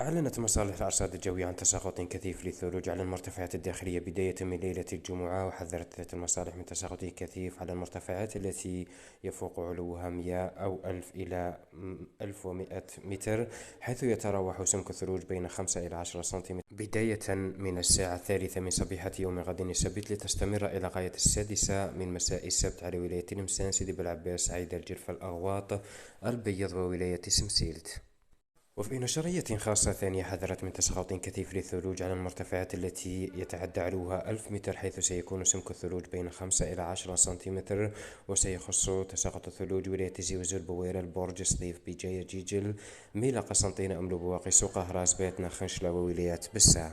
أعلنت مصالح الأرصاد الجوية عن تساقط كثيف للثلوج على المرتفعات الداخلية بداية من ليلة الجمعة، وحذرت ذات المصالح من تساقط كثيف على المرتفعات التي يفوق علوها 100 أو 1000 إلى 1100 متر، حيث يتراوح سمك الثلوج بين 5 إلى 10 سنتيمتر بداية من الساعة 3 من صبيحة يوم غد السبت، لتستمر إلى غاية 6 من مساء السبت على ولاية تلمسان، سيدي بلعباس، عيد الجرف، الأغواط، البيض، وولاية سمسيلت. وفي نشرية خاصة ثانية، حذرت من تساقط كثيف للثلوج على المرتفعات التي يتعدى علوها 1000 متر، حيث سيكون سمك الثلوج بين 5 إلى 10 سنتيمتر، وسيخص تساقط الثلوج ولاية زيوز، البويرة، البرج، صديف، بجاية، جيجل، ميلا، قسنطينة، أم لبواقي، سوق، هراس، بيت، نخنشلة، وولايات بسا.